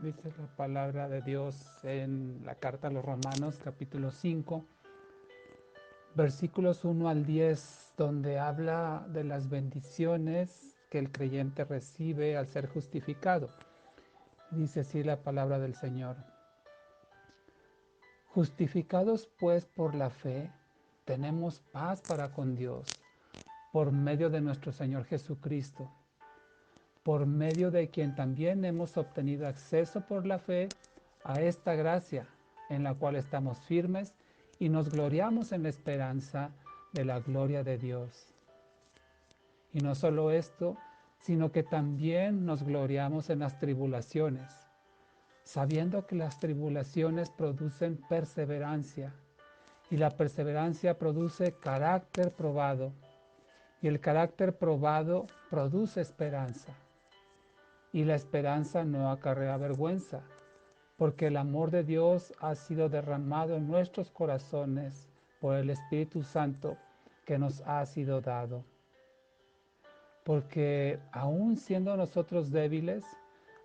Dice la palabra de Dios en la carta a los Romanos, capítulo 5, versículos 1 al 10, donde habla de las bendiciones que el creyente recibe al ser justificado. Dice así la palabra del Señor. Justificados pues por la fe, tenemos paz para con Dios, por medio de nuestro Señor Jesucristo, por medio de quien también hemos obtenido acceso por la fe a esta gracia, en la cual estamos firmes y nos gloriamos en la esperanza de la gloria de Dios. Y no solo esto, sino que también nos gloriamos en las tribulaciones, sabiendo que las tribulaciones producen perseverancia, y la perseverancia produce carácter probado, y el carácter probado produce esperanza. Y la esperanza no acarrea vergüenza, porque el amor de Dios ha sido derramado en nuestros corazones por el Espíritu Santo que nos ha sido dado. Porque aun siendo nosotros débiles,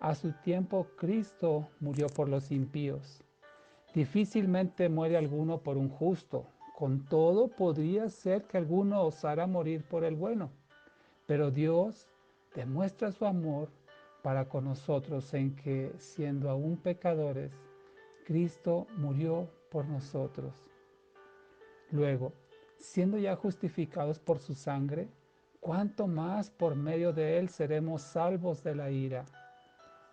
a su tiempo Cristo murió por los impíos. Difícilmente muere alguno por un justo. Con todo podría ser que alguno osara morir por el bueno. Pero Dios demuestra su amor para con nosotros en que, siendo aún pecadores, Cristo murió por nosotros. Luego, siendo ya justificados por su sangre, ¿cuánto más por medio de él seremos salvos de la ira?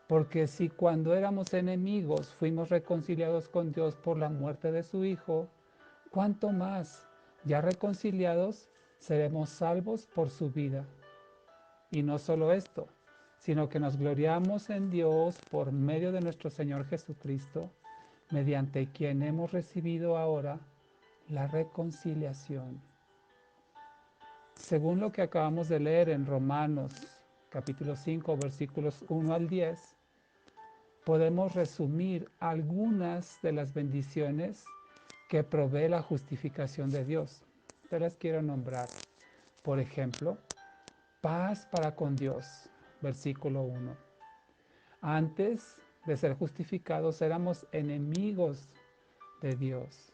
Porque si cuando éramos enemigos fuimos reconciliados con Dios por la muerte de su Hijo, ¿cuánto más, ya reconciliados, seremos salvos por su vida? Y no solo esto, sino que nos gloriamos en Dios por medio de nuestro Señor Jesucristo, mediante quien hemos recibido ahora la reconciliación. Según lo que acabamos de leer en Romanos capítulo 5 versículos 1 al 10, podemos resumir algunas de las bendiciones que provee la justificación de Dios. Te las quiero nombrar. Por ejemplo, paz para con Dios, versículo 1. Antes de ser justificados éramos enemigos de Dios.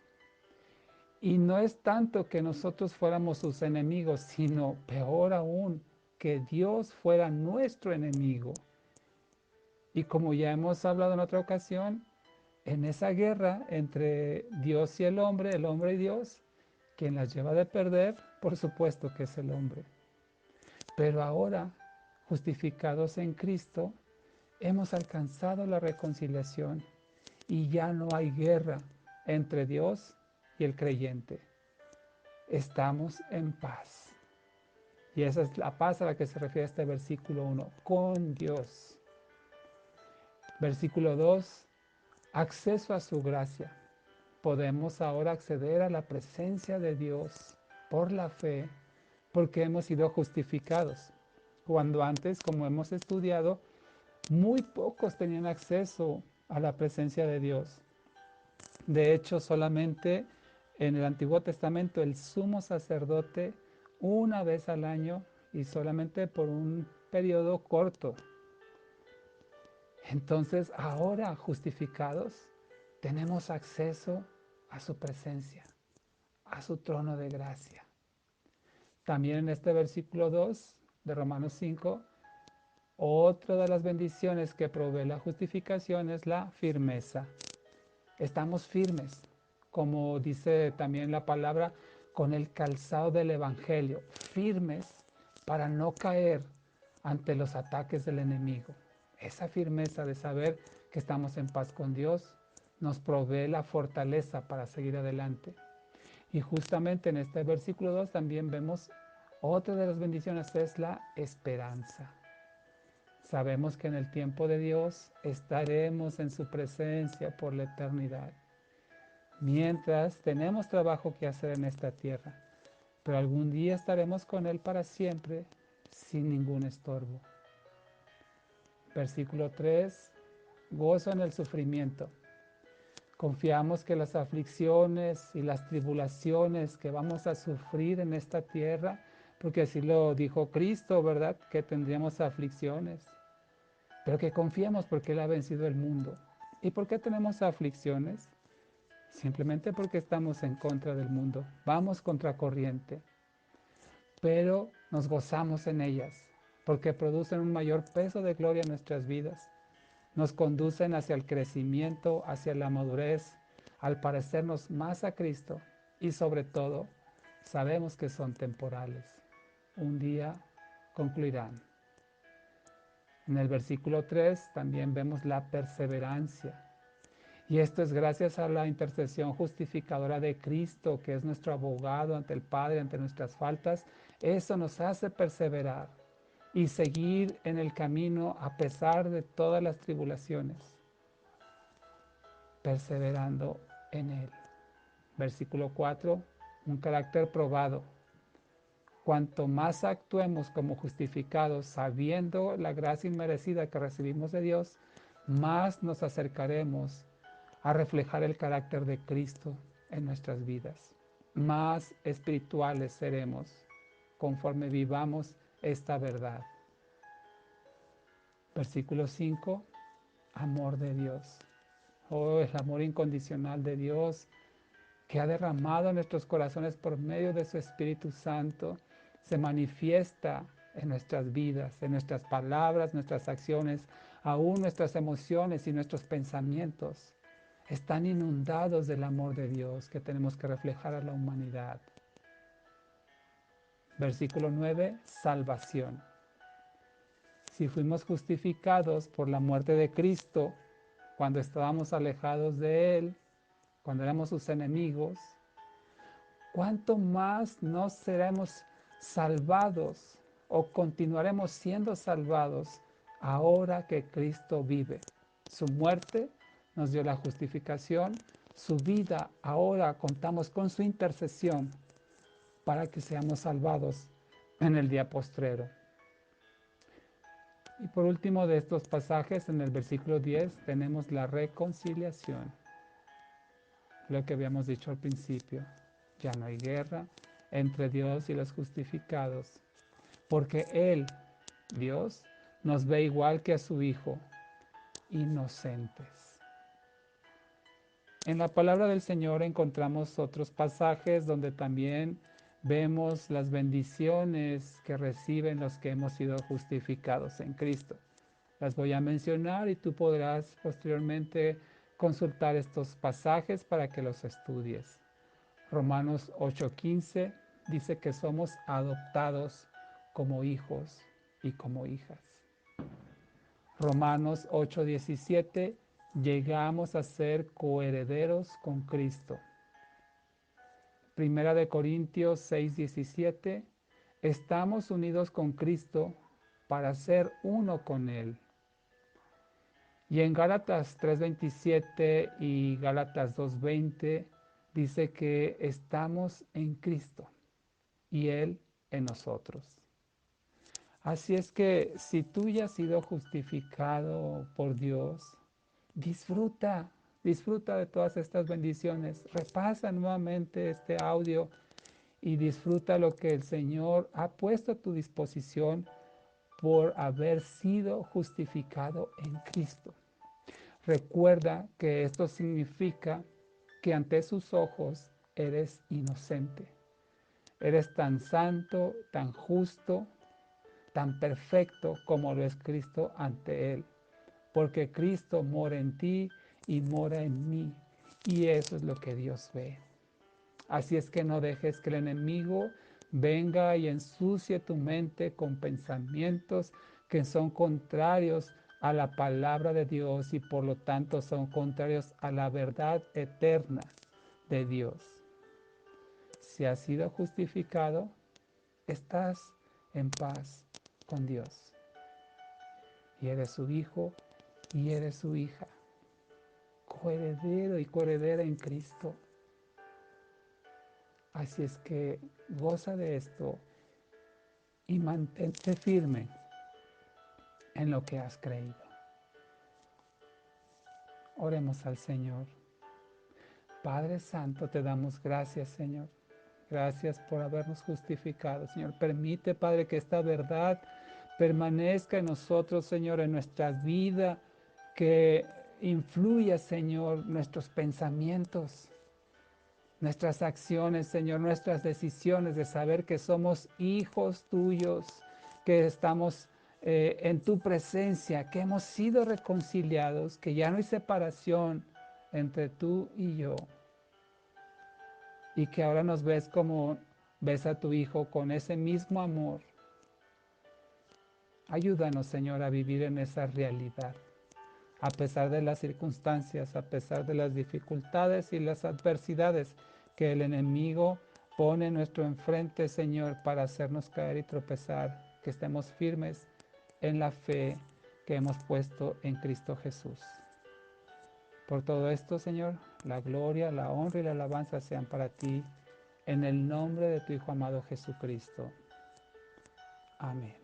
Y no es tanto que nosotros fuéramos sus enemigos, sino peor aún, que Dios fuera nuestro enemigo. Y como ya hemos hablado en otra ocasión, en esa guerra entre Dios y el hombre y Dios, quien las lleva de perder, por supuesto que es el hombre. Pero ahora, justificados en Cristo, hemos alcanzado la reconciliación y ya no hay guerra entre Dios y el creyente. Estamos en paz. Y esa es la paz a la que se refiere este versículo 1, con Dios. Versículo 2, acceso a su gracia. Podemos ahora acceder a la presencia de Dios por la fe, porque hemos sido justificados. Cuando antes, como hemos estudiado, muy pocos tenían acceso a la presencia de Dios. De hecho, solamente en el Antiguo Testamento el sumo sacerdote una vez al año y solamente por un periodo corto. Entonces, ahora justificados, tenemos acceso a su presencia, a su trono de gracia. También en este versículo 2 de Romanos 5, otra de las bendiciones que provee la justificación es la firmeza. Estamos firmes, como dice también la palabra, con el calzado del Evangelio, firmes para no caer ante los ataques del enemigo. Esa firmeza de saber que estamos en paz con Dios nos provee la fortaleza para seguir adelante. Y justamente en este versículo 2 también vemos otra de las bendiciones, es la esperanza. Sabemos que en el tiempo de Dios estaremos en su presencia por la eternidad. Mientras tenemos trabajo que hacer en esta tierra, pero algún día estaremos con Él para siempre sin ningún estorbo. Versículo 3, gozo en el sufrimiento. Confiamos que las aflicciones y las tribulaciones que vamos a sufrir en esta tierra, porque así lo dijo Cristo, ¿verdad? Que tendríamos aflicciones. pero que confiemos porque Él ha vencido el mundo. ¿Y por qué tenemos aflicciones? Simplemente porque estamos en contra del mundo, vamos contra corriente, pero nos gozamos en ellas, porque producen un mayor peso de gloria en nuestras vidas, nos conducen hacia el crecimiento, hacia la madurez, al parecernos más a Cristo y sobre todo sabemos que son temporales. Un día concluirán. En el versículo 3 también vemos la perseverancia. Y esto es gracias a la intercesión justificadora de Cristo, que es nuestro abogado ante el Padre, ante nuestras faltas. Eso nos hace perseverar y seguir en el camino a pesar de todas las tribulaciones, perseverando en Él. Versículo 4, un carácter probado. Cuanto más actuemos como justificados, sabiendo la gracia inmerecida que recibimos de Dios, más nos acercaremos a reflejar el carácter de Cristo en nuestras vidas. Más espirituales seremos conforme vivamos esta verdad. Versículo 5, amor de Dios. Oh, el amor incondicional de Dios que ha derramado en nuestros corazones por medio de su Espíritu Santo, se manifiesta en nuestras vidas, en nuestras palabras, nuestras acciones, aún nuestras emociones y nuestros pensamientos. Están inundados del amor de Dios que tenemos que reflejar a la humanidad. Versículo 9, salvación. Si fuimos justificados por la muerte de Cristo, cuando estábamos alejados de Él, cuando éramos sus enemigos, ¿cuánto más nos seremos salvados o continuaremos siendo salvados ahora que Cristo vive? Su muerte nos dio la justificación, su vida ahora contamos con su intercesión para que seamos salvados en el día postrero. Y por último de estos pasajes, en el versículo 10, tenemos la reconciliación. Lo que habíamos dicho al principio, ya no hay guerra entre Dios y los justificados, porque Él, Dios, nos ve igual que a su Hijo, inocentes. En la palabra del Señor encontramos otros pasajes donde también vemos las bendiciones que reciben los que hemos sido justificados en Cristo. Las voy a mencionar y tú podrás posteriormente consultar estos pasajes para que los estudies. Romanos 8:15 dice que somos adoptados como hijos y como hijas. Romanos 8:17, llegamos a ser coherederos con Cristo. Primera de Corintios 6:17, estamos unidos con Cristo para ser uno con Él. Y en Gálatas 3:27 y Gálatas 2:20 dice que estamos en Cristo y Él en nosotros. Así es que si tú ya has sido justificado por Dios, disfruta, disfruta de todas estas bendiciones. Repasa nuevamente este audio y disfruta lo que el Señor ha puesto a tu disposición por haber sido justificado en Cristo. Recuerda que esto significa que ante sus ojos eres inocente. Eres tan santo, tan justo, tan perfecto como lo es Cristo ante Él. Porque Cristo mora en ti y mora en mí. Y eso es lo que Dios ve. Así es que no dejes que el enemigo venga y ensucie tu mente con pensamientos que son contrarios a la palabra de Dios y por lo tanto son contrarios a la verdad eterna de Dios. Si has sido justificado, estás en paz con Dios. Y eres su hijo y eres su hija, coheredero y coheredera en Cristo. Así es que goza de esto y mantente firme en lo que has creído. Oremos al Señor. Padre Santo, te damos gracias, Señor. Gracias por habernos justificado, Señor. Permite, Padre, que esta verdad permanezca en nosotros, Señor, en nuestra vida, que influya, Señor, nuestros pensamientos, nuestras acciones, Señor, nuestras decisiones de saber que somos hijos tuyos, que estamos en tu presencia, que hemos sido reconciliados, que ya no hay separación entre tú y yo, y que ahora nos ves como ves a tu Hijo con ese mismo amor. Ayúdanos, Señor, a vivir en esa realidad, a pesar de las circunstancias, a pesar de las dificultades y las adversidades que el enemigo pone en nuestro enfrente, Señor, para hacernos caer y tropezar, que estemos firmes en la fe que hemos puesto en Cristo Jesús. Por todo esto, Señor, la gloria, la honra y la alabanza sean para ti, en el nombre de tu Hijo amado Jesucristo. Amén.